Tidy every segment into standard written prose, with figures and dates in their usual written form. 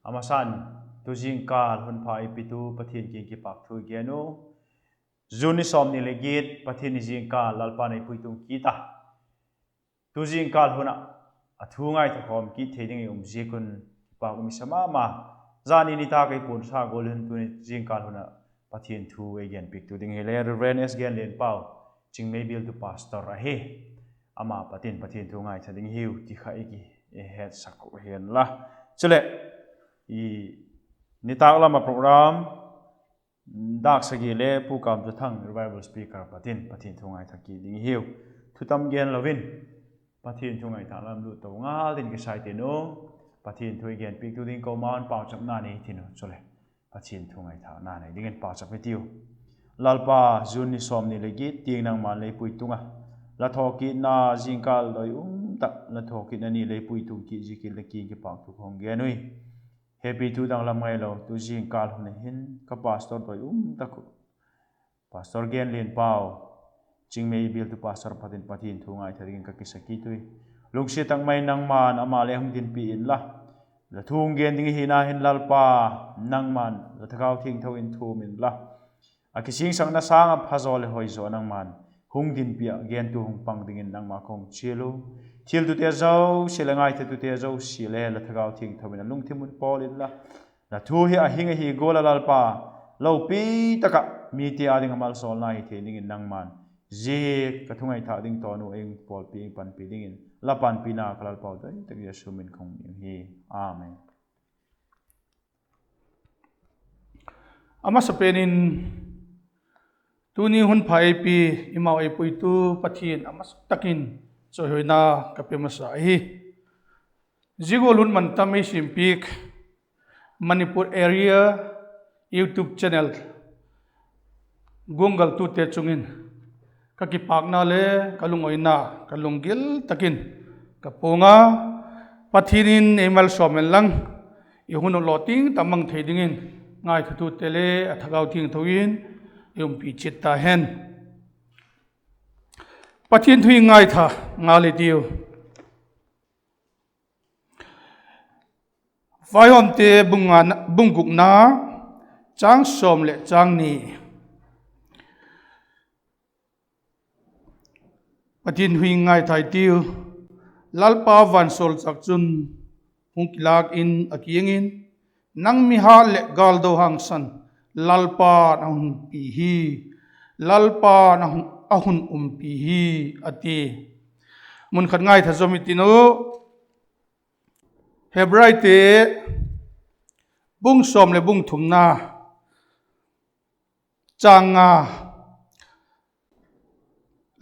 amasan tu Zingkal hun phai pitu Pathian ki pak thu genu Juni som ni legit Pathian Zingkal lalpa nei puitung kita tu Zingkal huna athungai thakom ki theding jikun pa sama ma zani ni ta kai pun sa golun tu Zingkal huna Pathian Thu again pik tu ding hele Reverend Genlianpau Chingmei Bialtu Pastor ahe ama Pathian Thu ngai thading hiu ti khai ki head sakku hen la chule i nitak lama program dak sagi le pu kam tu thang revival speaker Pathian Thu ngai thaki ding hiu thutam gen lovin Pathian Thu ngai tha lam lu to ngal din ki sai te no Pathian Thu again pik tu ding ko man pau chap na ni thino chule Pathian Thu ngai tha na nei ding pa chap tiu lalpa juni som ni legi ting nang man le pui tunga la thoki na Zingkal doi tak la thoki na ni le pui tung ki jikil le ki pak tu khong ge nui happy tu dang lam ngai lo tu Zingkal hune hin ka pastor doi tak pastor Genlianpau Chingmei Bialtu Pastor Pathian Thu ngai thading ka kisaki tui lungsi tang mai nang man ama le hung din pi in la la thung gen ding hi na hin lalpa nang man la thakau thing tho in thu min la akising sang na sang a phazol hoi zo nang man hung din pia gen tu hung pang ding in nang ma khong chilu thil tu te zo silangai tu te zo sile la thakau thing tho min lung thimun polin la thu hi a hinga hi gola lalpa lo pi taka mi ti ading amal sol na hi the ning in nang man je ka thungai tha ding to nu eng pol pi pan pi ding in la pan pi na kalal pau dai tak ya sumin khong hi amen ama sapenin tuni hun phai pi imau ai pui tu Pathian ama takin choi hoina kapemasa hi jigolun man tamai simpik Manipur area YouTube channel gongal tu te chungin kaki pakna le kalungoina kalunggil takin kapunga Pathianin emal somen lang ihun loting tamang thedingin ngai thu tele athagau thing thoin yum pi chitta hen Pathian Thu ngai tha ngâitha'itiu vaihom te bunguk na chang som le chang ni Pathian Thu ngâitha'itiu lalpa van sol chak chun hung kilak in akiengin nang mi ha le gal do hang san lalpa na hun pi hi lalpa na hun ahun pi hi ati mun khat ngai tha zomi tino hebrai te bung som le bung thum na changa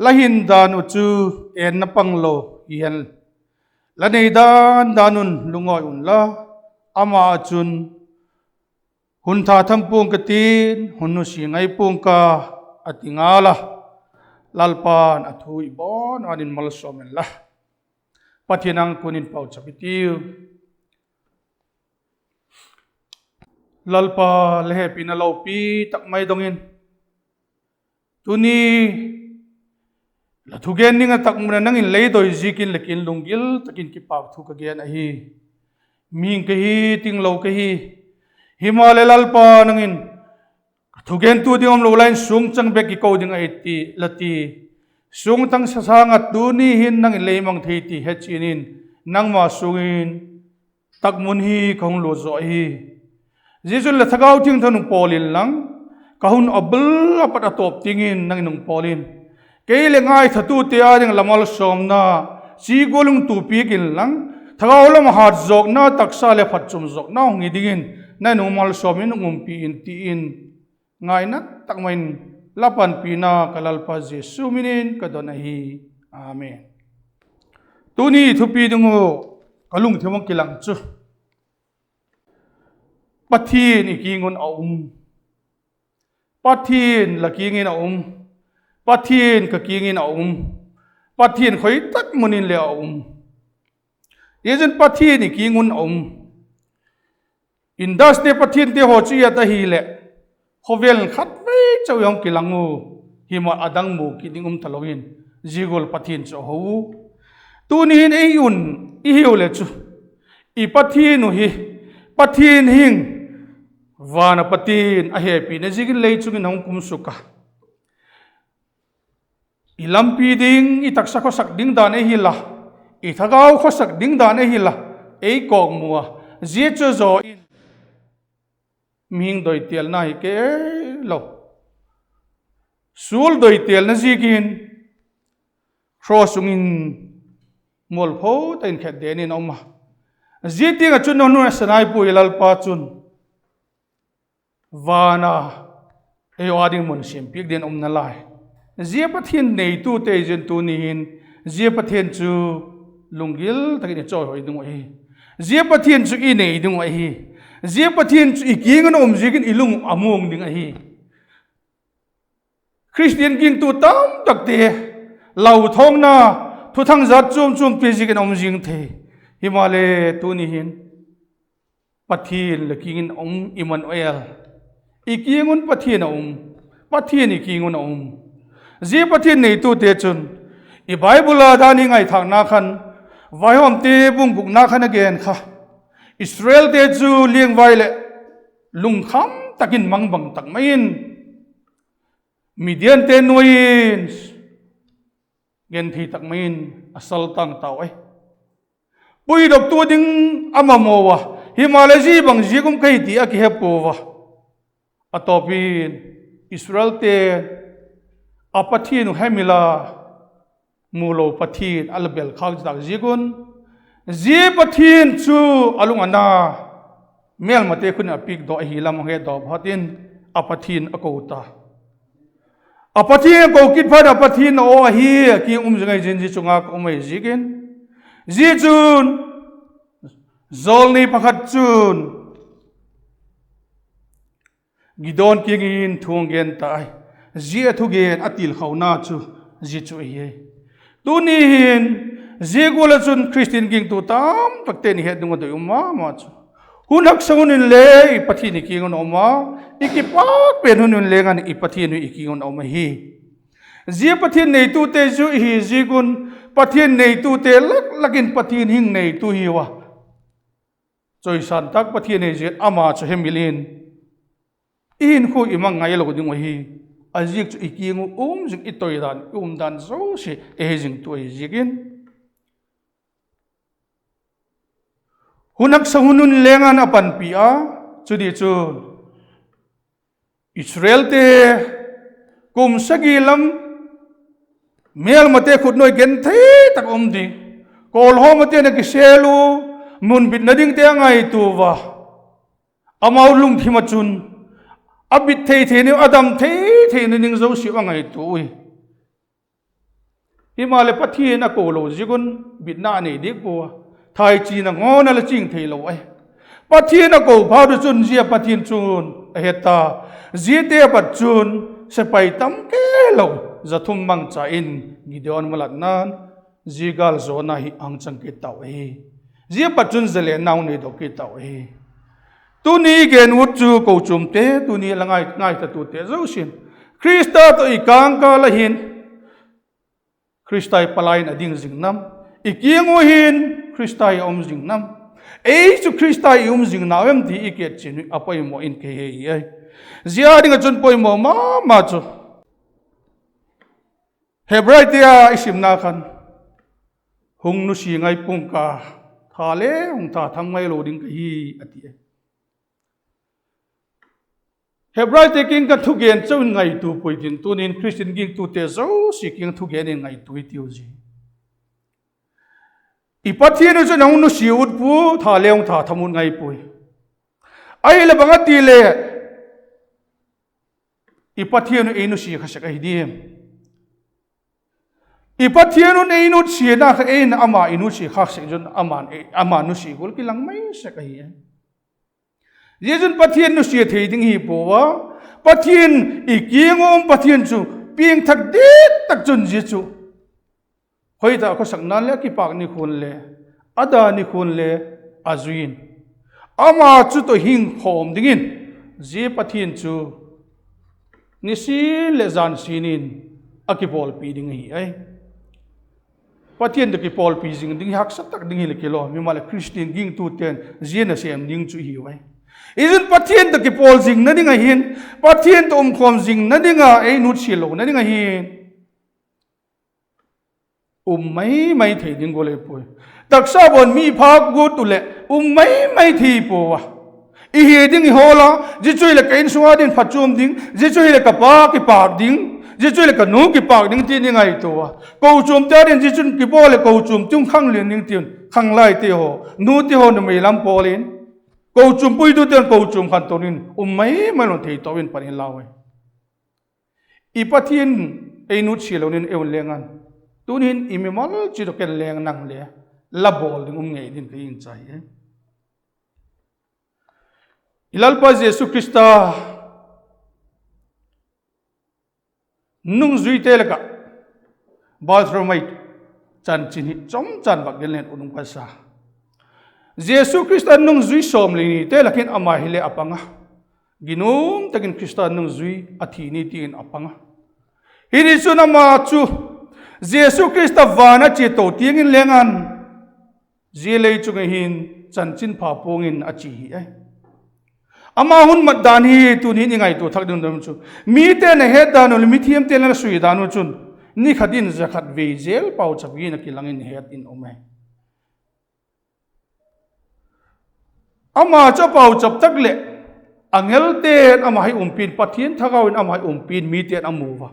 lahin dan uchu en na panglo hian la nei dan danun lungoi un la ama chun hun tha tham pung ka tin hunu si ngai pung ka atingala lalpan athui bon anin mal somen la Pathianang kunin pau chapitiu lalpa lehe pina lopi tak mai dongin tuni la thugen ninga tak muna nangin leidoi zikin lekin lungil takin ki pak thu ka gen a hi ming ka hi ting lo ka hi himale lalpa nangin thugen tu dingom lo line sung chang bek ki ko ding ai ti lati sung tang sasangat tu ni hin nang leimang thei ti hechinin nang ma sungin tak mun hi khong lo zo hi Jesus la thagau thing thonung polin lang kahun abul apat atop tingin nang nung polin keile ngai thatu te ading lamal somna si golung tu pikin lang thagau lam hat jok na taksa le phat chum jok na ngi dingin na numal somin pi in ti in ngai na takmain lapan pina kalalpa Jesu minin kadona hi amen tuni thupi dungo kalung themong kilang chu Pathian ikingun Pathian lakingin Pathian kakingin Pathian khoi tak munin le yejen Pathian ikingun indas te Pathian te ho chi ata hi le hovel khat mai chau yong kilangu hima adang mu kidingum talongin jigol Pathian cho ho tunin eyun i hiu le chu i Pathian hi Pathian hing vana patin a happy na zigin lei chungin hong kum suka ilampi ding itaksa ko sak ding dan e hila ithagaw ko sak ding dan e hila ei kok mua zia cho zo in ming doi tel na hi ke lo sul doi tel na zigin crossungin mol pho ten khet denin oma ziti ga chun no sanai pu ilal pa chun vana e wading mun sim pik den na lai zia pathian nei tu te jen tu ni hin zia pathian chu lungil takin choi hoi dung hi zia pathian chu i nei dung hi zia pathian chu i king zigin ilung amung ding hi Christian king tu tam tak te lau thong na thu thang zat chum pe zigin jing the himale tu ni hin pathian le king Emmanuel ikingun pathian pathian ikingun zia pathian nei tu te chun i bible da ni ngai thak na khan vai hom te bung buk na khan again kha Israel te chu lieng vai le lung kham takin mang bang tak main Midian te noin gen thi tak main asal tang tau ai pui dok tu ding amamowa Himalaya bang jigum kai ti aki hepowa atopin Israel te apathin hemila mulo pathin albel khak dak jigun ji pathin chu alung ana mel mate khun apik do hi lam he do bhatin apathin akota apathin ko kit phada apathin o hi ki jngai jin ji chunga ko mai jigin ji chun zolni pakhat chun gidon kingin thungen tai zia thugen atil khawna chu ji chu hi tunin zigula chun Christian king tu tam takte ni he dung do ma ma chu hunak saunin le pathini kingon oma ikipak pen hunun le ngan ipathinu ikingon oma hi zia pathin nei tu te ju hi zigun pathin nei tu te lakin pathin hing nei tu hi wa choi san tak pathin nei je ama chu hemilin in khu imang ngai lo ding hi azik chu ikingu jing itoi dan dan zo se e jing tu e jigin hunak sahunun lengan apan pia chudi chun Israel te kum sagilam mel mate khut noi gen thei tak ding kol ho mate na kiselu mun bit nading te ngai tu wa amau lung thima chun abit thei ni adam thei ni ning zo si ngai tu ui himale pathian a kolo jigun bit na nei dik bo thai chi na ngona la ching thei lo ai pathian a ko phau du chun zia pathian chun heta zite pat chun se pai tam ke lo zathum mang cha in gideon malat nan zigal zona hi angchang ke taw e zia pat chun zele naw ni do ke taw e tu ni gen wut chu ko chum te tu ni la ngai ta tu te zo sin Krista to ikang ka la hin Kristai palain ading jingnam ikiengo hin Kristai jingnam ei chu Kristai jingnam em ti iket chin apoi mo in ke ai zia ding chun poi mo ma chu Hebraitia isim na khan hung nu si ngai pung ka thale hung tha thang mai lo ding hi ati Hebraitia king ka thugen chun ngai tu poi tin tunin Christian king tu te zo si king thugen ngai tu tiu ji ipathian chu nang nu si ut pu tha leong tha thamun ngai pui ai le banga ti le ipathian e nu si khasaka hi dim ipathian e nu si na kha e na ama inu si khak se jun ama nu si gol ki lang mai sa ka hi Yejun pathian nu si thei ding hi po wa pathian ikingom pathian chu ping thak dit tak chun ji chu hoi ta ko saknan le ki pak ni khun le ada ni khun le azuin ama chu to hing khom dingin je pathian chu ni si le zan sinin akipol pi ding hi ai Pathian de ki Paul pi zing ding hak sak tak ding hi le kilo mi mala Christian ging tu ten zien sem ding chu hi wai izin Pathian de ki Paul zing na ding a hin Pathian to khom zing na ding a ei nut silo na ding a hin mai thei ding gole poi taksa bon mi phak gu tu le mai thi po wa I hi ding hola ji chui le kain suwa din phachum ding ji chui le kapa ki pak ding ji chui le kanu ki pak ding ti ding ai to wa ko chum ta din ji chun ki po le ko chum tung khang len ding tin khang lai te ho nu ti ho no me lam polin ko chum pui tu ten ko chum khan tonin mai lo thei to win panin lawai I Pathian ei nut silonin eun lengan tunin imimal chi to ken leng nang le la bol ding ngei din ke in chai Ilalpa Yesu Krista nung zui te laka bathroom chan chini chom chan bak gelen unung pasa Yesu Krista nung zui som li te lakin ama hile apanga ginum takin Krista nung zui athini tin apanga hini chuna ma chu Yesu Krista vana che to tingin lengan zilei chunga hin chan chin pha pongin achi hi ai Ama hun mat dan hi tu ni ngai tu thak dum dum chu mi te na he dan ul mi thiam te na sui dan chun ni khatin zakhat ve zel pau chapgi na kilangin het in omai ama cha pau chap tak le angel te ama hai umpin Pathian thagawin ama hai umpin mi te amuwa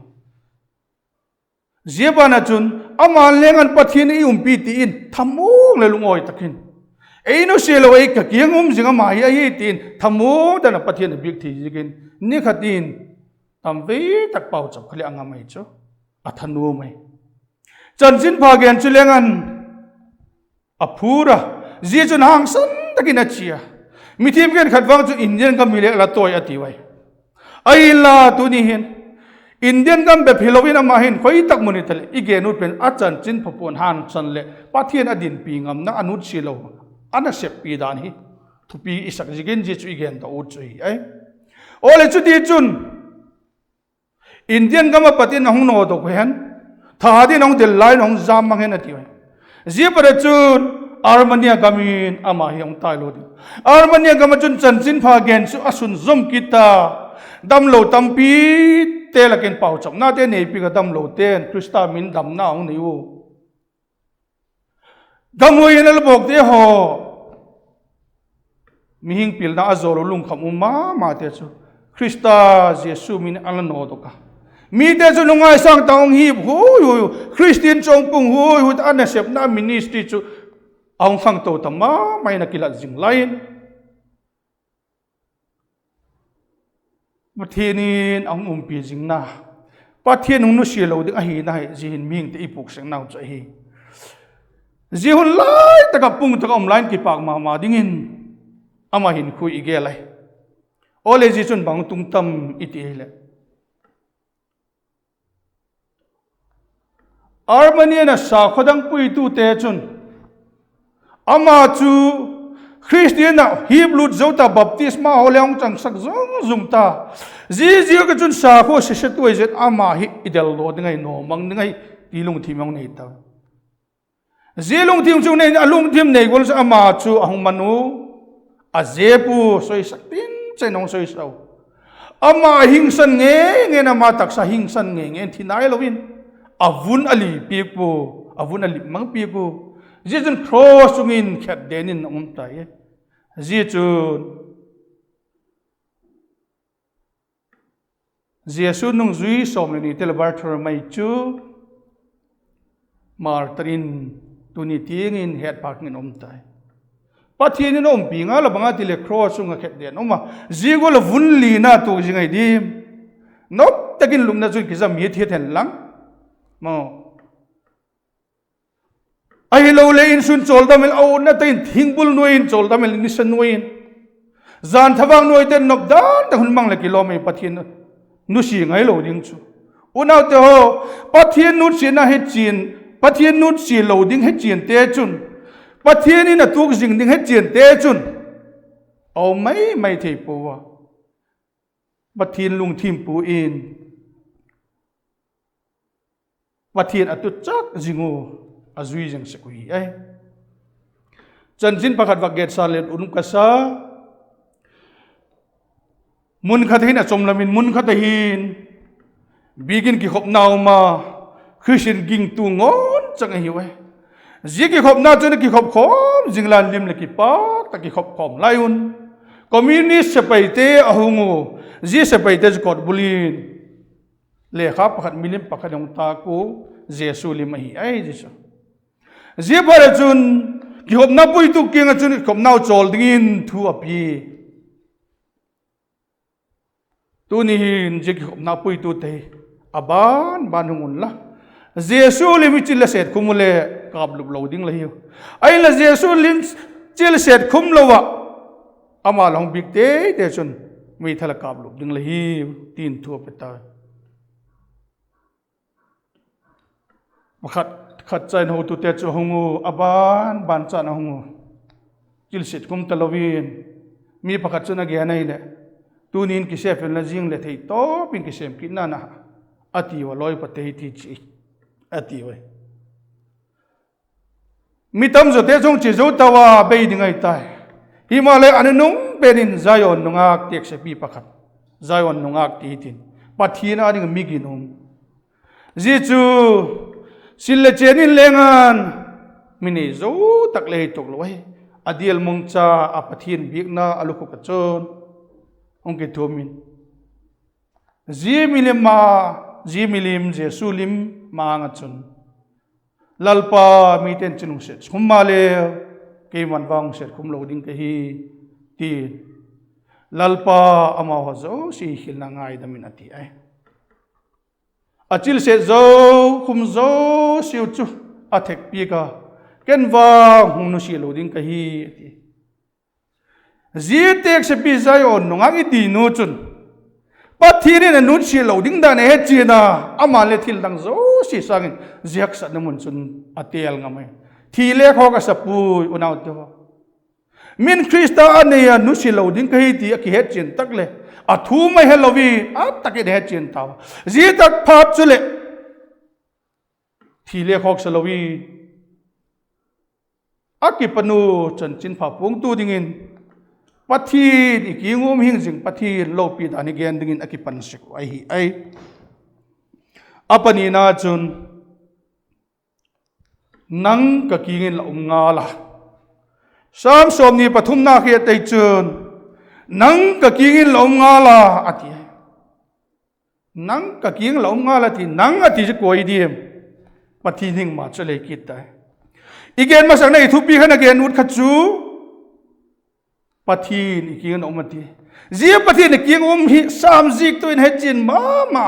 zebana chun ama lengan Pathian I umpi ti in thamung le lungoi takin Eino selo ei ka kiangum zinga mai ai tin thamu dana Pathian big thi jigin ni khatin tamve tak pau chap khali anga mai cho athanu mai chanjin phagen chulengan aphura ji chun hang san takina chia mithim gen khatwang chu Indian ka mile la toy ati wai ai la tu ni hin Indian gam be philowin ama hin khoi tak monital igenu pen achan chin phapon han chan le Pathian adin pingam na anut silo ana sep pi dan hi thupi isak jigen je chu igen da ut chui ai ole chu ti chun Indian gama Pathian hong no do khen tha di nong del lai nong jam mang hen ati wai je pare chun Armenia gamin ama hi ong tai lo di Armenia gama chun chan chin pha gen chu asun zum kita dam lo tampi te la ken pau chok na te nei pi ga dam lo ten Krista min dam na ong nei wo Gamoi na labok te ho mihing pil na azolo lung kham ma te chu Krista Jesu min ala no to ka mi te chu lungai sang taong hi hu Christian chong pung hu ana sep na ministry chu aung khang to tama mai na kila jing lain Pathianin ang umpi jing na Pathian nu sielo ding a hi na hi jin ming te ipuk sang nau cha hi Jihun lai taka pung taka line ki pak ma dingin ama hin khui ige lai ole ji chun bang tung tam iti hele Armenia na sa khodang pui tu te chun ama chu Christian na Hebrew zota baptisma holeong chang sak zung ta ji ka chun sa kho se se tu je ama hi idel lo dingai no mang dingai tilung thimong nei ta Zilung tim chung nei alung tim nei gol sa ama chu ahong manu azepu soi sakin chenong soi sau ama hingsan nge na matak sa hingsan nge thinai lovin avun ali pipu avun ali mang pipu jijun cross chungin khat denin tai ji chun Jesu nung zui som ni telbar thor mai chu martarin tuni tingin het parking tai Pathian no pinga la banga tile cross sunga khet den oma zigol vunli na to jingai dim nop takin lumna chu kizam mi the then lang mo ai lo le in sun chol damel au na tin thingbul noin chol damel ni san noin zan thawang noi ten nok dan ta hun mang le kilome Pathian nu si ngai lo ding chu unau te ho Pathian nu si na he chin Pathian nu si lo ding he chin te chun Pathian na tuk jing ding he chin te chun au mai thei po wa Pathian lung thim pu in Pathian atut chak jingu azui jeng sekui ai chanjin pakhat vaget salet unum kasa mun khathin a chomlamin mun khathin bigin ki khop naw ma khrishin ging tu ngon chang hiwe ji ki khop na chun ki khop khom jinglan lim le ki pak ta ki khop khom layun communist sepaite ahungu ji sepaite jkot bulin le kha pakhat milim pakhat ong ta ku jesu lim hi ai jisu ji phare chun ki khop na pui tu kinga chun khop naw chol dingin thu api tu ni hin ji ki khop na pui tu te aban banungun la jesu lim chil set khumule kap lup loading la hi ai la jesu lim chil set khum lowa ama long big te te chun mi thala kap lup ding la hi tin thu peta makhat khat chain ho tu te chu hongu aban ban chan hongu chil set khum talovin mi pakhat chuna ge nai le tunin ki sef la jing le thei to pin ki sem kin na na ati wa loi pate ti chi ati we mi tam zo te jong chi zo tawa be dingai tai himalay anunung benin zion nungak tek se pi pakhat zion nungak ti tin pathina ding miginum ji chu sille chenin lengan mini zo tak le tok loi adiel mongcha apathin bikna aluku ka chon ongke thomin ji milim jesu lim ma nga chun lalpa miten chinung set khumale ke man wang set khum loading ke hi ti lalpa ama ho zo si hil na ngai damin ati ai achil se zo khum zo siu chu athek pi ka ken wa hunu si loading ke hi ti ji tek se pi zai on nongang ti nu chun pathini na nun si loading da ne he china ama le thil dang zo si sangin ziak sa namun chun atel ngamai thile kho ka sapui unaw to min krista ania nu si loading ka hi ti ki he chin tak le a thu mai helovi a takin he chin taw ji tak phap chule thile khok salowi akipanu chan chin pha pung tu dingin pathin ikingum hing jing pathin lopi dani gen dingin akipan sik ai apani na chun nang ka kingin la ngala sam som ni pathum na khia tai chun nang ka kingin la ngala ati nang ka king la ngala ti nang ati je koi diem pathin hing ma chale kit tai igen ma sang nei thupi khana gen ut khachu pathin king omati zia pathin king hi sam zik to in hechin ma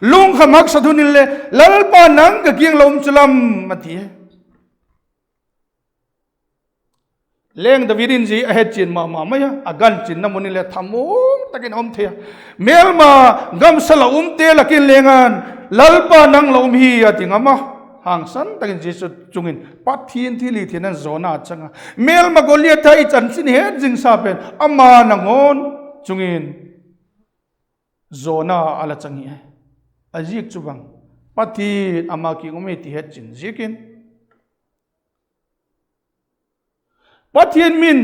lung khamak sadhunin le lalpa nang ka king lom chulam mati leng davidin ji hechin ma maya agan chin namun le thamung takin om thea melma gam sala te lakin lengan lalpa nang lom hi atingama hang san takin jesu chungin pathin thili thinan zona changa mel magolia thai chan sin he jing sa pen ama nangon chungin zona ala changi ajik chubang pathin ama ki ngome ti het chin jikin pathin min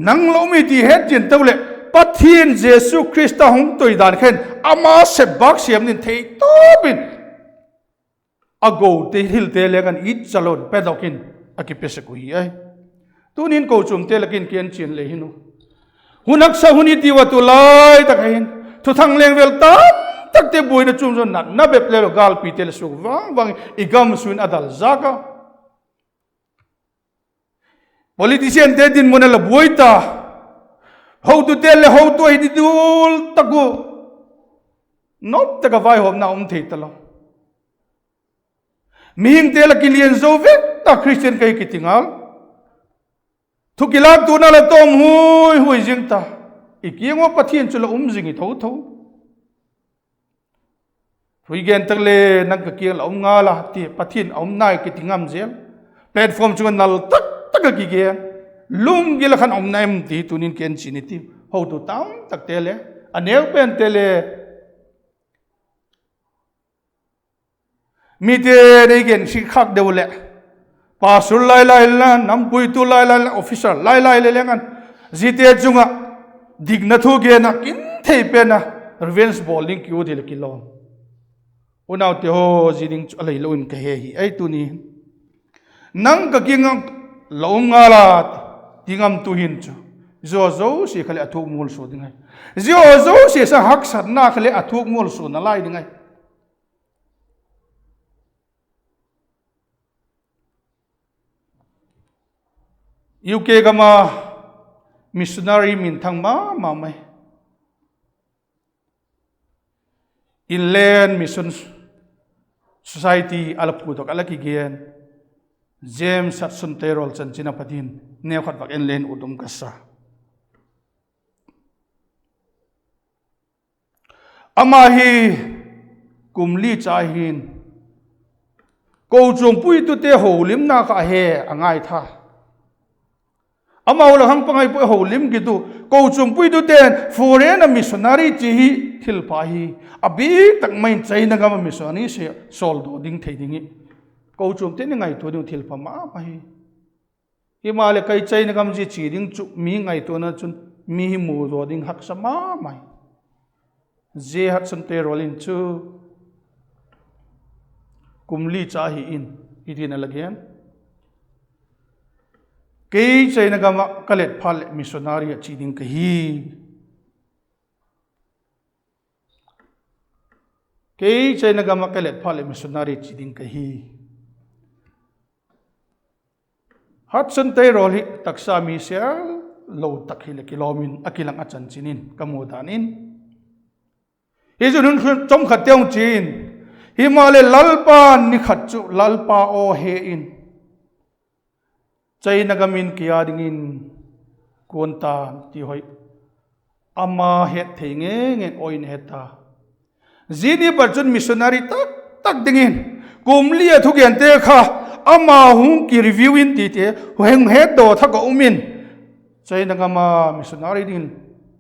nang lomi ti het chin tole pathin jesu krista hong toi dan khen ama se bak siam nin thei tobin ago te hil te legan it chalon pedokin akipese ku hi ai tunin ko chum te lakin kian chin le hinu hunak sa huni tiwa tu lai takhin thu thang leng vel tam tak te boina chum zon na be plelo gal pi tel su wang igam suin adal zaka politician te din monala boita how to tell how to hidul taku not taka vai hom na thei talo mihing tela kilian zovek ta Christian kai kitingal thukilak tu na la tom hui jingta ikiengo pathian chula jingi tho huigen takle nang ka kiel om nga la ti pathin om nai kitingam zel platform chuan nal tak ki ge lung gil khan om naim ti tunin ken chiniti ho tu tam tak tele anel pen tele mi te nei gen si khak deu le pastor lai la nam pui tu lai officer lai le lengan zite chunga digna thu ge na kin thei pe na revenge bowling ki udil kilon unau te ho jiding alai loin ka he hi ai tu ni nang ka kinga lom nga la tingam tu hin chu zo si khale athuk mul so dingai zo si sa hak sat na khale athuk mul so na lai dingai UK gama missionary min thang ma mai inland mission society alapu tok alaki gen James Hudson Terrell chan china pathin ne khat bak inland udum kasa ama hi kumli chahin ko chung pui tu te holim na ka he angai tha ama ul hang pangai pu holim ki tu ko chung pui tu ten foreign missionary chi hi thil pa hi abi tak main chaina ga missionary se sol do ding thei dingi ko chung te ngai tu ding thil pa ma pa hi himale kai chaina gam ji chi ding chu mi ngai tu na chun mi hi mu do ding hak sama mai je hat san te rolin chu kumli cha hi in idina lagyan kei chaina gama kalet phal missionary chi ding ka hi kei chaina gama kalet phal missionary chi ding ka hi Hudson tay roli taksa mi sel lo takhile kilomin akilang achan chinin kamudanin hijunun chom khatyong chin himale lalpa ni khatchu lalpa o he in chaina gamin kiya dingin konta ti hoi ama het thenge nge oin heta zini barchun missionary tak dingin kumli athugen te kha ama hung ki reviewin ti te heng het do thak umin chaina gama missionary din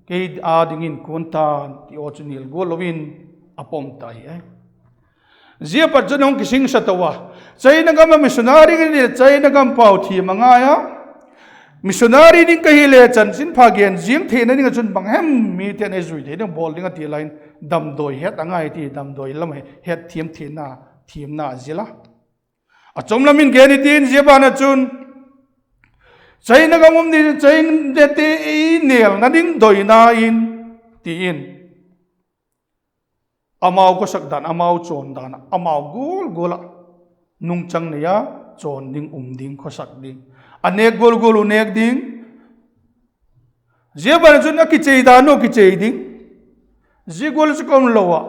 ke a dingin konta ti ochunil golovin apom tai zia barchun hung kising satawa chaina gama missionary ni chaina gam pau thi mangaya missionary ning kahile chanchin phagen jing thena ning chun banghem mi ten ezui the ding bol ding ati line dam doi het angai ti dam doi lam het thim na zila achom lamin geni tin jebana chun chaina gamum ni chain de te nel na ding doi na in ti in amau ko sakdan amau chon dana amau gola nung chang ne ya chon ding ding ko sak ding anek gol unek ding jebana chun ki chei da no ki chei ding jigol chukom lowa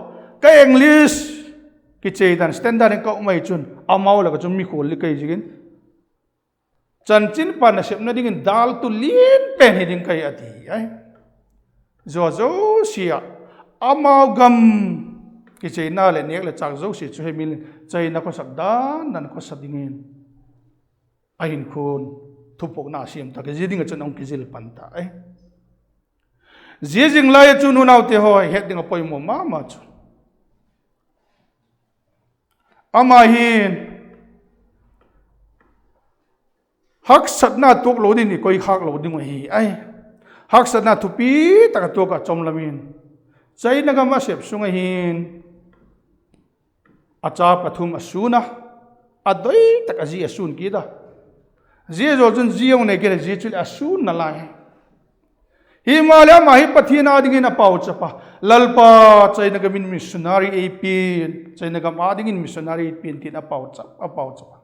ka english ki chei dan standard ka mai chun amau la ka chum mi khol li kai jigin chanchin pan sep na ding dal tu lin pen hiding kai ati ai zo sia amau gam ki chei na le nek le chak zo si chu he mil chei na ko sak dan nan ko sadingin ahin khun thupok na sim ta ke jiding chun ong kizil panta ai jing lai chu nu nau te hoi het ding apoi mo ma chu ama hin hak satna tok lo din ni koi khak lo ding hi ai hak satna thupi ta to ka chom lamin chai na ga ma sep sunga hin acha pathum asuna adoi tak aji asun ki da je zo chun jiong ne ke je chul asun na lai himalaya ma hi pathina dingin apau chapa lalpa chaina gamin missionary apin chaina gam adingin missionary apin tin apau chapa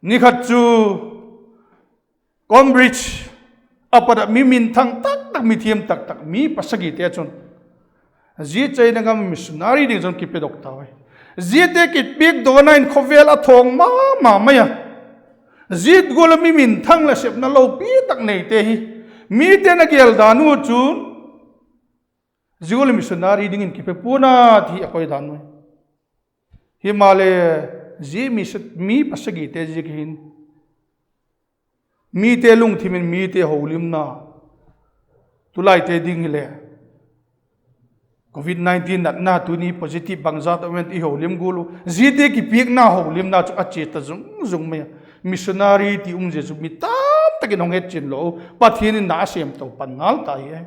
nikhachu Cambridge apada mi min thang tak mi thiam tak mi pasagi te chun ji chaina gam missionary ding chun ki pedok tawai ji te ki pik dona in khovel athong ma maya zit golami min thang la sep na lo pi tak nei te hi mi te na gel danu chun zigol missionary ding in ki pe puna thi akoi danu himale ji mi pasagi te ji hin mi te lung thimin mi te holim na tulai te ding le COVID-19 nat na tu ni positive bangza ta wen i ho lim gulu zite ki piek na ho lim na chu ache ta zung me missionary ti je chu mi tam takin hong het chin lo pathian na sem to panal ta ye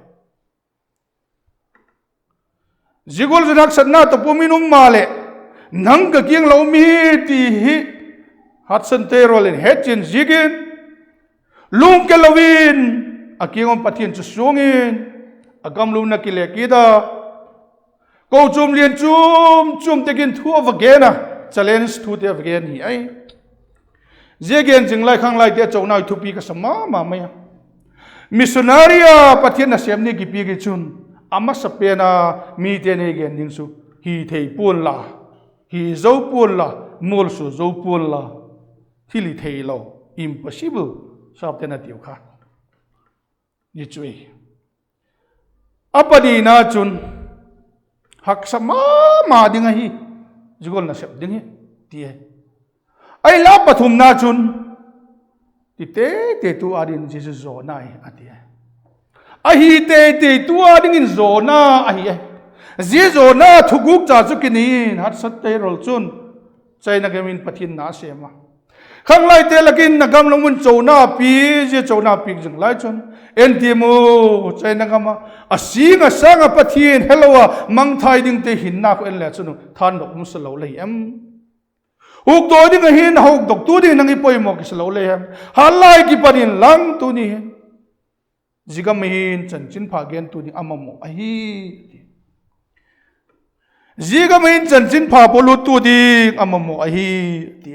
zigol zanak sanna to puminum male nang ka kiang lo mi ti hi hatsan te rolin het chin zigin lung ke lovin akiong pathian chu sungin agam lu na kile kida câu chum liên chum tekin thu of again challenge thu te again hi ai je gen jing lai khang lai te chau nai thupi ka sama ma maya missionaria pathian na sem ni ki pi ki chun ama sapena mi te ne gen ning su hi thei pun la hi zo pun la mol su zo pun la thili thei lo impossible sap te na tiu kha ni chui apadi na chun hak sama ma ding hi jugol na sep ding hi ti ai la pathum na chun ti te tu adin jesus zo nai ati a hi te tu ading in zo na a hi je zo na thuguk cha chu kinin hat sat te rol chun chaina gamin pathin na sema khang lai te lakin nagam lomun chona pi je chona pi jing lai chun entimo chaina gama asinga sanga pathin hello mang thai ding te hin na ko en le chunu than dok mus lo le em huk to ding hin hok dok tu ding nang i poi mo ki lo le em halai ki parin lang tu ni jigam hin chan chin pha gen tu ding amamo a hi jigam hin chan chin pha polu tu ding amamo a hi ti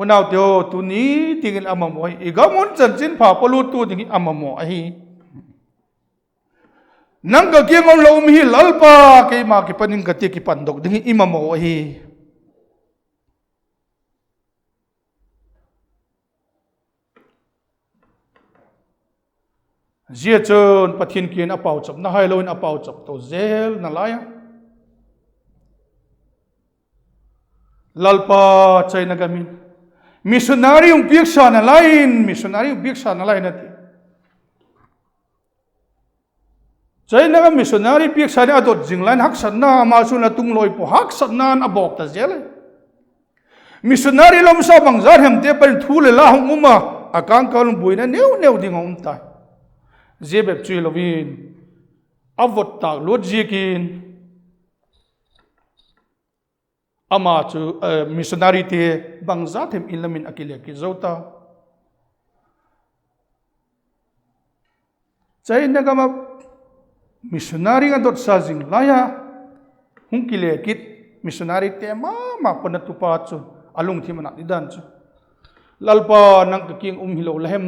Unau teo tu ni tingin amamo ai igamun chan chin pha polu tu ding amamo ai nang ka kiang lo mi lalpa ke ma ki paning ka ti ki pandok ding imamo ai zia chon pathin kin apau chop na hai loin apau chop to zel na laya lalpa chaina gamin missionary yung bieksa na lain missionary yung bieksa na lain ati chay na missionary bieksa ni adot jinglan haksan na masu na tungloi po haksan na abok ta zele missionary lom sa bangzar hem te par thule la hong uma akang kalung buina new ding om ta zebep chui lovin avot ta lot jikin ama chu missionary te bangza them ilamin akile ki zota chai na gama missionary ga dot sa jing laya hung kile kit missionary te ma panatu pa chu alung thimana nidan chu lalpa nang ka king hilo lahem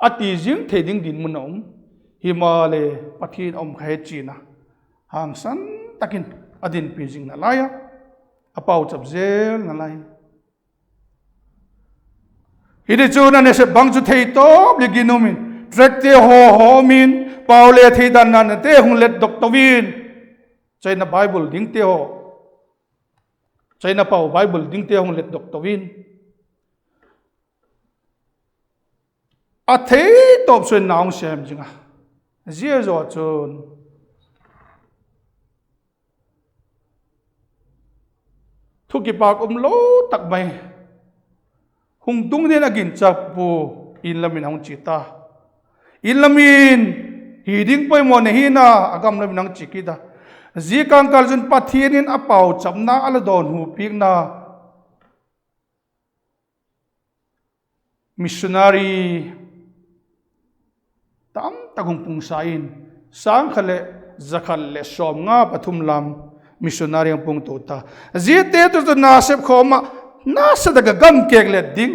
ati jing theding din munom himale pathin om khai china hang san takin adin pijing na laya apau chap zel na lai hidi chu na ne se bang chu thei to liginomin trekte ho min paule thei dan na te hung let dok tawin chaina bible ding te ho chaina pau bible ding te hung let dok tawin a thei top suen naung sem jinga zia zo chun thu ki pak lo tak mai hung tung den agin chap pu in lamin hong chita in lamin hiding poi mo ne hina agam lamin nang chikida zi kang kal jun pathianin apau chamna ala don hu pik na missionary tam tagong pung sain sang khale zakhal le som nga pathum lam missionary ang pung tota zite to na sep khoma na sa daga gam kek le ding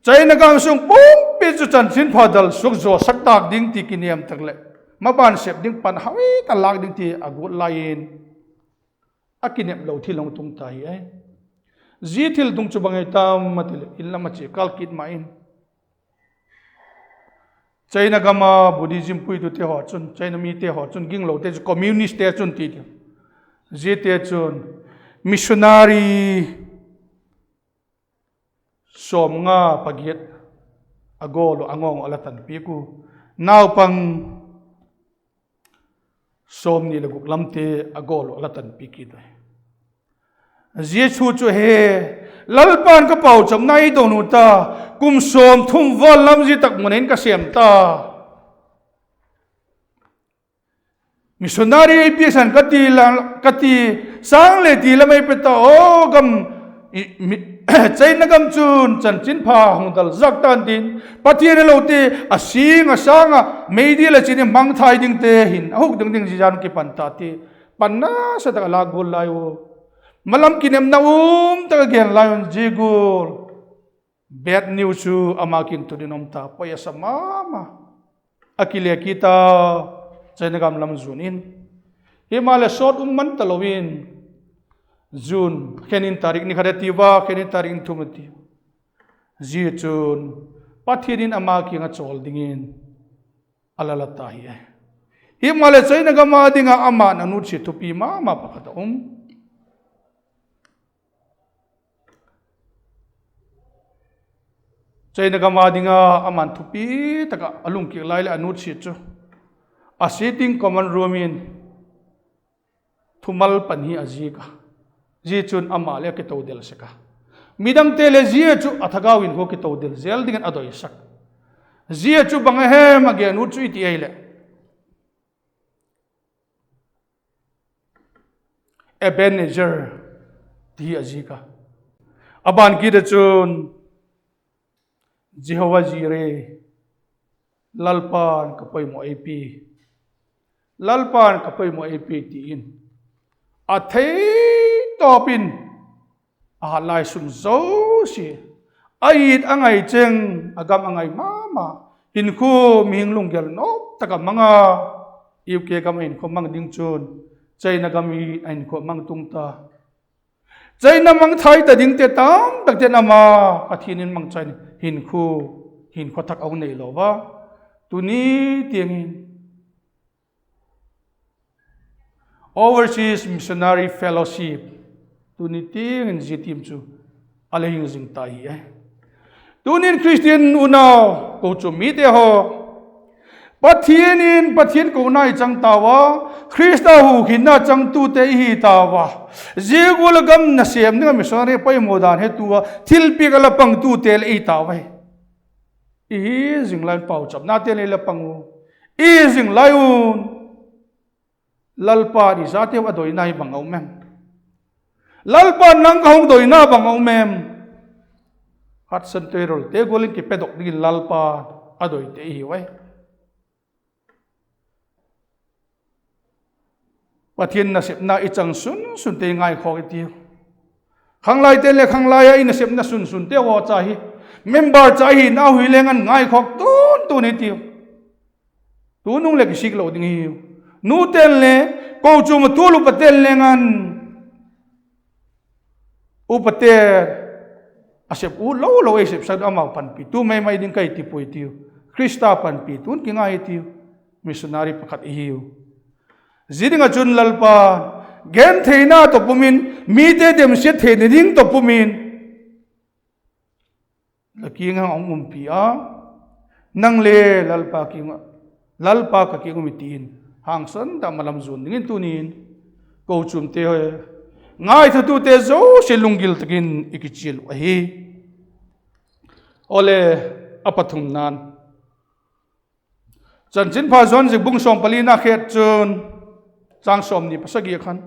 chai na gam sung pum pe chu chan sin phadal suk zo sak tak ding ti kiniam takle maban sep ding pan hawi ta lak ding ti agut lain akinem lo thilong tung tai ai zithil tung chu bangai tam matil illa machi kalkit main chai na gama buddhism pui tu te ho chun chai na mi te ho chun ging lo te communist te chun ti zite chun missionary som nga pagiet agolo angong alatan piku now pang som ni laguk lamte agol latan piki doi Jesu chu he lalpan ka pau cham nai do nu ta kum som thum wal lam ji tak monen ka sem ta missionary pisan kati sang le ti lamai peta o gam chai na gam chun chan chin pha hong dal zak tan tin Pathian lo te asing asanga meidi la chin mang thai ding te hin ahuk ding ding ji jan ki pan ta ti panna sa ta la gol lai o malam kinem na ta gen lion jigul bad news su amakin to dinom ta poya samama akile kita chai na gam lam zunin himale sot man talowin June kenin tarik ni khadatiwa kenin tarik thumati ji chun Pathianin ama ki nga chol dingin alalata hi himale chaina gama dinga ama nanu chi thupi ma pakhata chaina gama dinga aman thupi taka alung ki laila anu chi chu a sitting common room in thumal panhi aji ka ji chun ama le ke to del seka midang tele ji chu athagawin ho ke to del zel dingan adoi sak ji chu bang he ma ge nu chu iti ele Ebenezer ti aji ka aban ki de chun Jehovah Jireh lalpan kapoi mo ap lalpan kapoi mo ap ti in athei topin lai sum zo si ait angai cheng agam angai mama in khu ming lunggel no taka manga iuke kam in khu mang ding chun chai na gami in khu mang tungta chai na mang thai ta ding te tam tak te na ma athinin mang chai hin khu thak au nei lo wa tuni tiangin Overseas Missionary Fellowship tuni ting jitim chu alehing jing tai tunin Christian unaw ko chu mi te ho Pathian ko nai chang tawa Krista hu hinna chang tu te hi tawa jigul gam na sem ni missionary pai modan he tuwa thilpi gala pang tu tel ei tawa i Genlianpau chap na te le la pangu i Genlian lalpa di zate wa doi nai bangau mem lalpa nang kahong doi na bangau mem hat san terol te golin ki pedok di lalpa adoi te hi wai Pathian na sep na ichang sun te ngai kho ti khanglai te le khanglai ai na sep na sun te wa cha hi member cha hi na hui lengan ngai khok tu ni ti tu nung le ki sik lo ding hi nu tel le ko chu ma tu lu patel lengan u pater asep u lo esep sa ama pan pi tu mai ding kai ti poi ti Krista pan pi tun ki ngai ti missionary pakhat hiu zidinga chun lalpa gen theina to pumin mi te dem se the ni ding to pumin lakinga ongum pi a nang le lalpa ka ki ngumitin hangsan da malam zun dingin tunin ko chum te ngai thu te zo silungil takin ikichil ahi ole apathum nan chan chin pha zon zik bung som palina khet chun chang som ni pasagi khan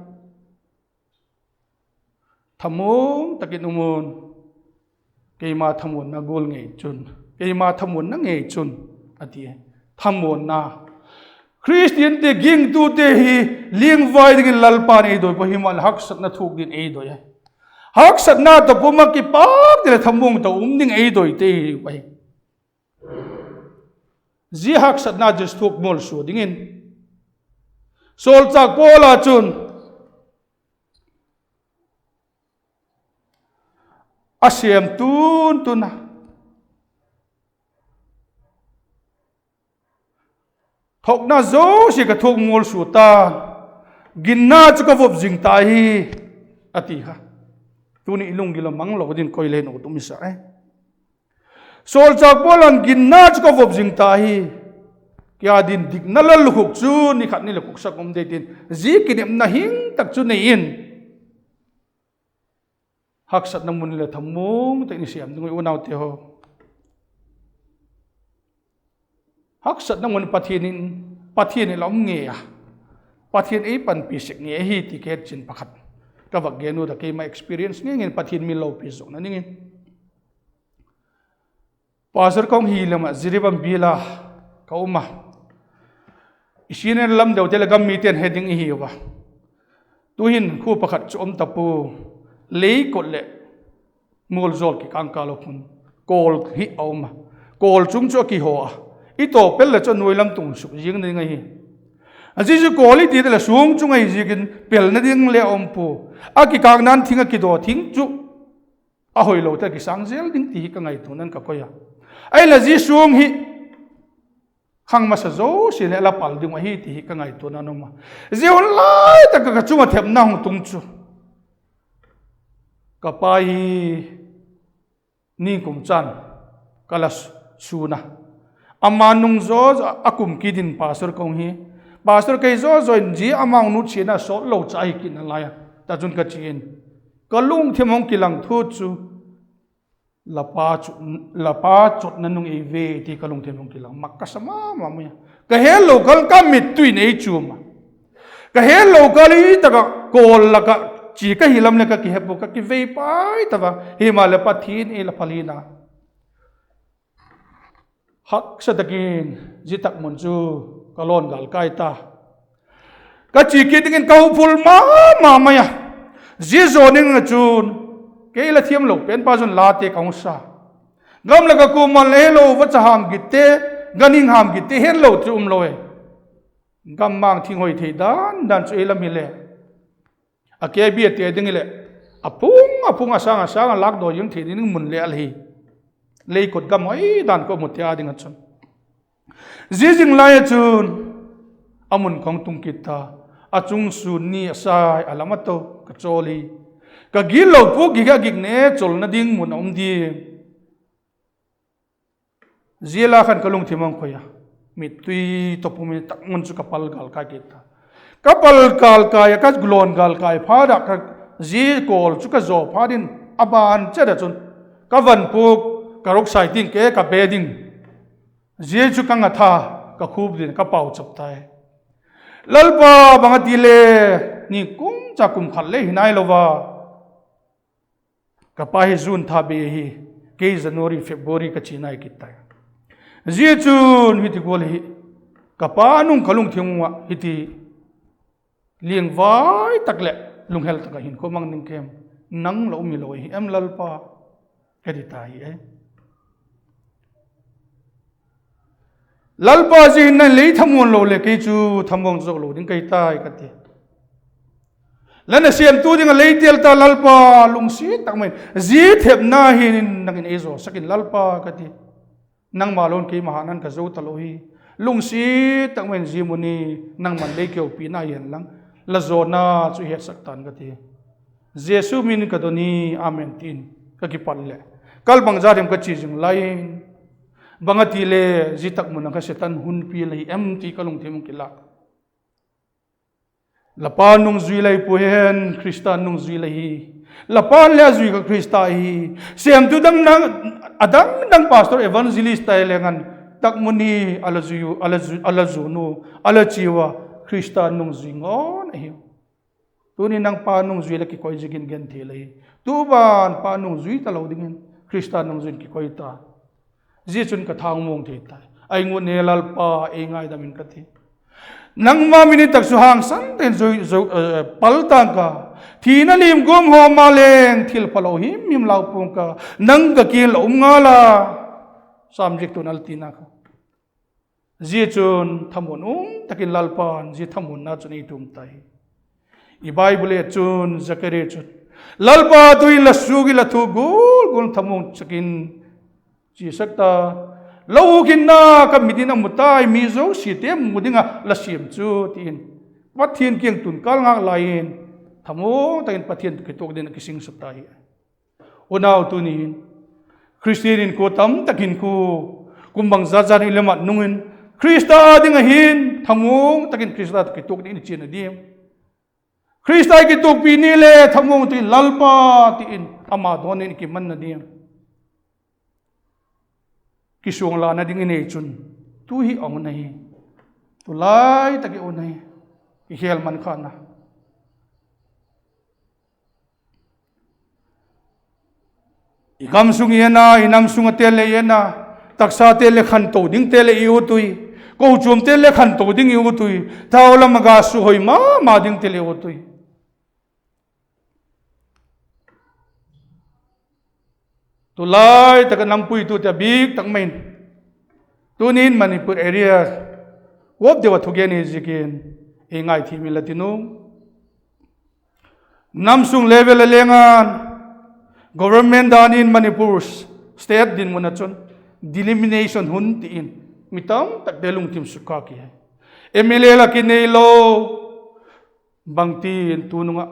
thamung takin umun keima thamun na gol ngei chun keima thamun na ngei chun ati thamun na Christian te ging tu te hi ling vai ding lalpa nei doi himal hak sat na thuk din ei doi hak sat na to puma ki pak de thamung to ding ei doi te bai ji hak sat na just thuk mol su dingin sol chak pola chun asem tun na thok na zo si ka thok mol su ta ginna chu ka vop jing ta hi ati ha tuni ilung gila mang lo din koile no tu misa sol chak polan ginna chu ka vop jing ta hi kia din dik na lal huk chu ni khat ni la kuk sak om de tin zi kinem na hing tak chu nei in hak sat na mun le thamung te ni siam ngoi unaw te ho hak sat na mun pathian lom nge a pathian ei pan pi sek nge hi ticket chin pakhat ka vak genu da ke ma experience nge ngin pathian mi lo pi zo na ningin pastor kong hi lama ziribam bila ka uma isine lam deu tele gam mi ten heading hi wa tuhin khu pakhat chom tapu lei ko le mol zol ki kangka lo khun kol hi oma kol chung cho ki ho i to pel le cho noi lam tung su jing ni ngai aji ju quality de la sung chung ai ji kin pel na ding le om pu a ki kang nan thinga ki do thing chu a hoi lo ta ki sang zel ding ti ka ngai tu nan ka ko ya ai la ji sung hi khang ma sa zo si le la pal ding hi ti ka ngai tu na no ma zion lai ta ka chu ma thep na hong tung chu ka pai ni kum chan kala suna amanung zo akum kidin pastor kong hi pastor kai zo join ji amang nu china so lo chai kin la ya ta jun ka chin kalung themong kilang thu chu lapa chot nanung e ve ti kalung themong kilang makasama mamya ka hello kal ka mit tui nei chuma ka hello kali ta ka kol la ka chi ka hilam le ka ki hepo ka ki ve pai ta ba himalaya pathin e la phalina hak sadakin jitak munju kalon gal kai ta ka chi ki dingin ka phul ma maya ji zoning chun ke la thiam lo pen pa jun la te kaung sa gam la ka ku man le lo wa cha ham gitte ganing ham gitte hen lo chum loe gam mang thing hoi thei dan chu elam hi le a ke bi te ding le apung asang lak do yung thei ding mun le al hi lei kot gam oi dan ko mutia ding chun jing lai chun amun khong tung kita achung su ni sai alamato ka choli ka gilo pu giga gigne chol na ding mun om di zela khan kalung thimang khoya mit tui topumi tak mun chu kapal gal ka kita kapal kal ka ya ka glon gal ka phada ka ji kol chu ka zo phadin aban chada chun ka van puk karok saiting ke ka beding je chu kang atha ka khub din ka pau chap tai lalpa bangati le ni kum cha kum khalle hinai lova ka pai jun tha be hi ke january february ka chinai kitai je chun hiti gol hi ka pa nung kalung thingwa hiti lieng vai takle lung hel ta hin ko mang ning kem nang lo mi lo hi em lalpa ke di tai lalpa ji na le thamon lo le ke chu thamong zo lo ding kai tai ka ti lana siam tu ding le tel ta lalpa lung si tak mai ji thep na hin nangin ezo sakin lalpa ka ti nang malon ke mahanan ka zo ta lo hi lung si tak mai ji muni nang man le ke pi na yen lang la zo na chu het sak tan ka ti jesu min ka do ni amen tin ka ki pal le kal bang ja dem ka chi jing lain bangati le jitak mun ka setan hun pi lai empty kalung thimung kila lapa nung zui lai puhen kristan nung zui lai lapa le zui ka krista hi sem tu adang pastor evangelist tai lengan tak muni alazu nu alachiwa kristan nung zui ngon hi tuni nang pa nung zui la ki koi jigin gen the lai tu ban pa nung zui ta lo dingin kristan nung zui ki koi ta ji chun ka thang mong the tai ai ngun ne lal pa e ngai da min ka thi nang ma min tak su hang san ten zo pal tang ka thi na lim gom ho ma leng thil palo him lau pung ka nang ka ki lo nga la subject to nal tina ka ji chun thamon takin lal pan ji thamon na chun i tum tai i bible chun zakare chun lal pa tu in la su gi la thu gul thamon chakin chi sakta lo kinna ka midina mutai mi zo si te mudinga la sim chu tin pathian kiang tun kal nga lain thamo takin pathian ki tok din ki sing satai unaw tunin christianin ko tam takin ku kumbang zajan ilema nungin Krista ding a hin thamung takin Krista ki tuk ni chin adim Krista ki tuk pi ni le thamung ti lalpa ti in ama don ni ki man na dim ki suang la na ding nei chun tu hi ong na hi tu lai taki on hi ki hel man khana igam sung yena inam sung tel yena taksa tel khan to ding tel yu tui ko chum tel khan to ding yu tui thaula maga su hoi ma ding tel yu tui tu lai tak nampui tu ta big tak main tunin Manipur area wop dewa thugeni zikin ingai thi milatinu namsung level lengan government danin Manipur state din munachon delimitation hun ti in mitam tak delung tim suka ki MLA la kinelo bangti tununga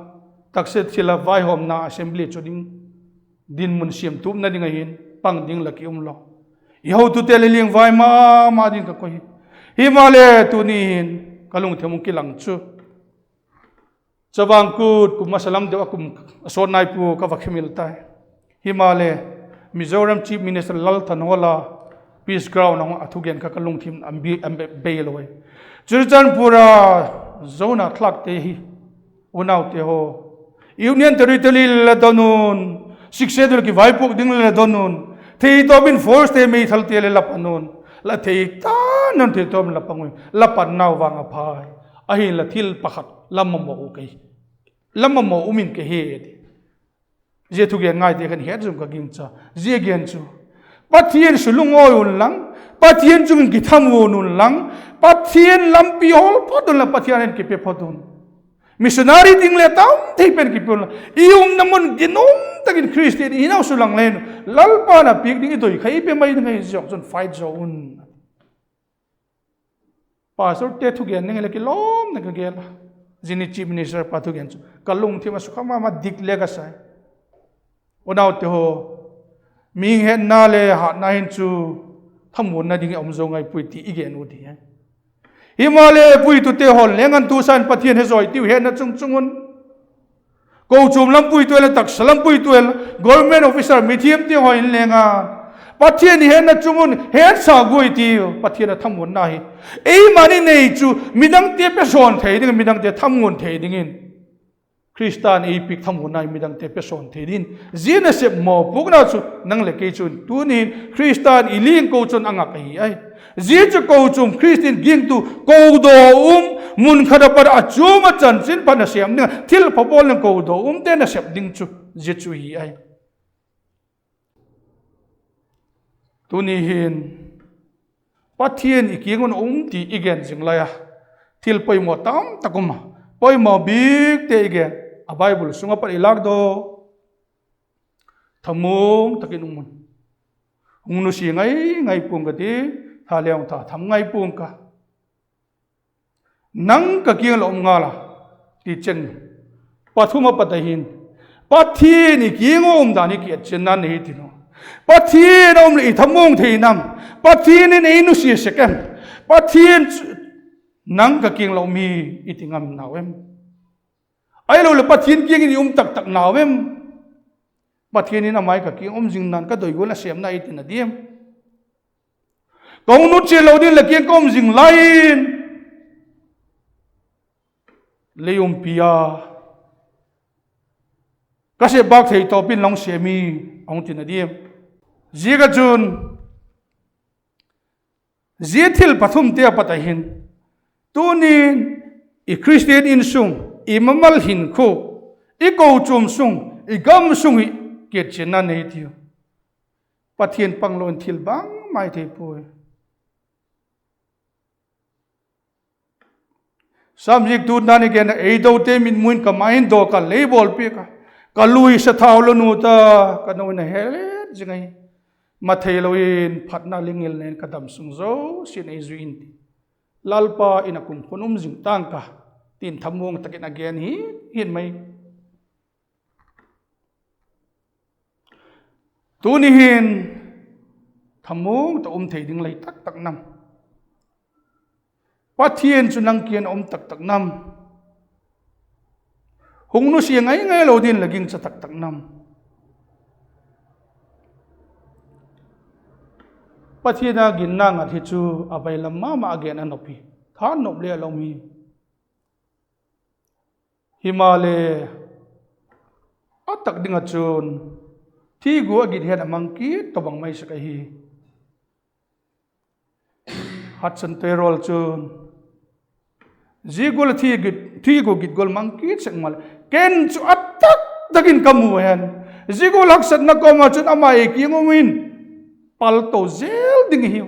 takset sila vai hom na assembly choding din mun siam tum na dinga hin pang ding laki umlo iho tu teleling vai ma din ka ko hi himale tunin kalung themung kilang chu chabang kut kumasalam dewa kum sonai pu ka vakhimil tai himale Mizoram Chief Minister Lal Thanwala peace ground ang athugen ka kalung thim ambi beiloi churchan pura zona thlak te hi unaw te ho union territory la donun siksedul ki vaipuk ding la donun thei tobin force te mei thal te le lapanun la thei ta nan thei tom la pangoi la pan naw wanga phai ahi la thil pakhat lammo kai lammo umin ke he je thu gen ngai te kan he zum ka ging cha je gen chu Pathian sulungoi un lang Pathian chung ki thamun un lang Pathian lampi hol podun la Pathian ki pe podun missionary ding le tam thei pen ki pon iung namun ginom takin Christian inaw sulang len lalpa na pik ding itoi khai pe mai ngai jok chon fight zone pastor te thu gen ngai le ki lom na gel jini chief minister pathu gen chu kalung thima sukhama ma dik le ga sai onaw te ho ming hen na le ha na hin chu thamun na ding om zo ngai puiti igen u di himale pui tu te hol lengan tu san Pathian he zoi tiu he na chung chungun ko chum lam pui tu le tak salam pui tu government officer mithiam te hoi lenga Pathian he na chungun he sa goi ti Pathian thamun na hi ei mani nei chu midang te pe son thei ding midang te thamun thei ding in Kristan ei pik thamun na midang te pe son thei din zina se mo puk na chu nang le ke chun tu ni Kristan iling ko chun anga kai ai Zichu kau cum Kristin ging tu kau do mun khada par achuma chan sin pa na siam ni til popol ng kau do te na siap ding chu zichu hi ai tunihin Pathian ikingon ti igen jinglaya til poi mo tam takuma poi mo big te igen a Bible sunga par ilag do thamung takin umun ungnu si ngai pung ga ti tha leong tha tham ngai pung ka nang ka kiang lom nga la ti chen pathuma patahin Pathian ni kingom dani ki chen nan hi ti no Pathian om li thamong thei nam Pathian ni nei nu si second Pathian nang ka kiang lom mi itingam nawem ai lo le Pathian kiang ni tak nawem Pathian ni na mai ka kiang jing nan ka doi go la sem na itin na diem Kong nu che lo din la kian kom jing lain leum pia ka se bak thei to pin long se mi ong tin adiem ziga chun zithil pathum te patahin tunin I Christian in sung I mamal hin khu I ko chum sung I gam sung I kiet chena nei tiu Pathian panglon thil bang mai thei poi Samjik tu nani gen ei do te min muin ka main do ka label pe ka lui sa thau lo nu ta ka no na hele jingai ma theiloin phatna lingil nen kadam sung zo sin ei zuin ti lalpa ina kum khunum jing tang ka tin thamung takin again hi hin mai tu ni hin thamung ta thei ding lai tak nam Pathian chu nang kian om tak tak nam hung nu siang ngai ngai lo din laging cha tak tak nam Pathiana genna ngathi chu abai lamma ma again anopi than nop le lo mi himale atak dinga chun thi gu agit head amang ki to bang mai sakai hi Hudson Terol chun zigol thi gu git gol mang ki changmal ken chu atak dagin kamu hen zigol haksat na ko ma chun ama e ki ngomin pal to zel ding hiu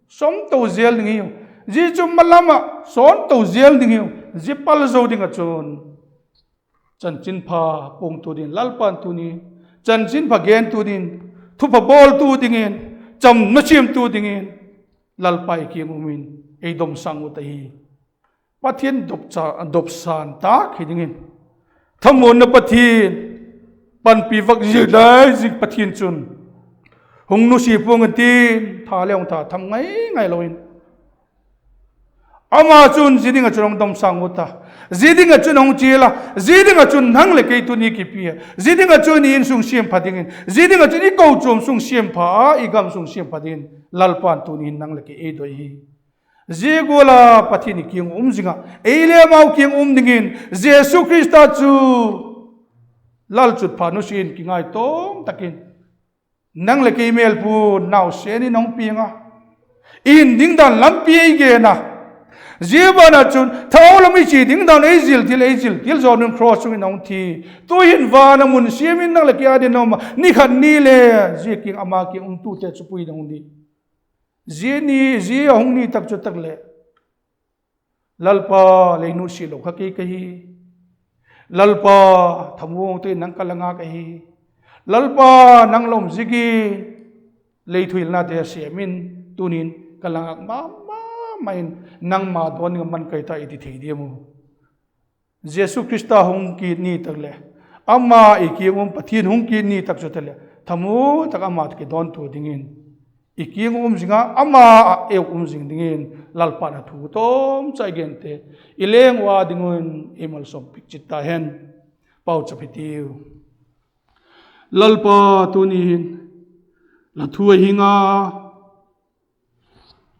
som to zel ding hiu ji chum malama son to zel ding hiu ji pal zo ding a chun chan chin pha pong tu din lalpan tu ni chan chin pha gen tu din thu pha bol tu ding in cham na chim tu ding in lalpai ki ngumin ei dom sang u tai Pathian dop san ta khi ding in thamon na Pathian pan pi vak ji dai ji Pathian chun hung nu si pung tin tha leong tha tham ngai ngai loin ama chun jiding a churong dom sang uta jiding a chun hong chila jiding a chun hang le ke tu ni ki pia jiding a chun in sung siam phading in jiding a chun i ko chom sung siam pha i gam sung siam phadin lalpan tu ni nang le ke e doi hi jegola Pathiani king jinga eile mau king dingin Jesu Christa chu lal chut pha nu sin ki ngai tong takin nang le ke email pu now seni nong pinga in ding dan lam pi ge na jebana chun thawla mi chi ding dan ezil til zo nun cross chung nong thi tu hin wa na mun siamin nang le ke ade no ma ni khan ni le je king ama ki tu te chu pui dong di je ni je hong ni tak chu tak le lalpa le nu si lo kha ki hi lalpa thamung te nang kalanga ka hi lalpa nang lom zigi leithuil na te siamin tunin kalangak ma main nang ma don man kai ta iti thei diamu Jesu Christa hong ki ni takle amma ikiyum Pathian hong ki ni tak chotale thamu tak ama ki don tu dingin ikiyum jinga ama e jing dingin lalpa na thu tom chai gente ileng wa dingun emal som pikchita hen pau chapitiu lalpa tunin la thua hinga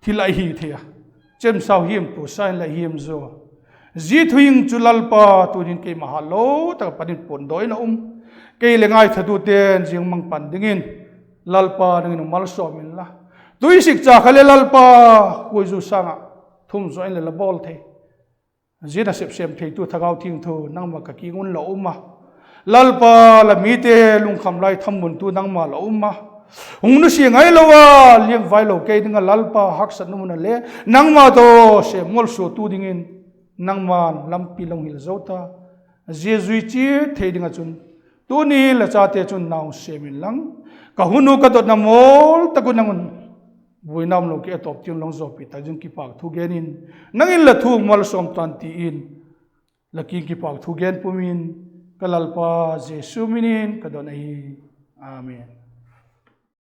thilai hi thea chem sau him pu sai la him zo ji thuing chu lalpa tunin ke mahalo ta panin pon doi na ke lengai thadu ten jing mang pan dingin lalpa nang mal so min la tui sik cha khale lalpa koi zu sanga thum zo in la bol the ji na sep sem thei tu thagau thing thu nang ma ka ki ngun lo lalpa la mi te lung kham lai tham mun tu nang ma lo hung nu si ngai lo wa liang vai lo ke dinga lalpa hak sat nu na le nang ma to se mol so tu dingin nang man lampi long hil zota jezui chi thei dinga chun tu ni la cha te chun naw se min lang ka hunu ka dot na mol ta ku nangun buinam lo ke top tin long zo pi ta jung ki pak thu genin nangin la thu mol som tan ti in la ki pak thu gen pumin kalalpa jesu minin kadonai amen.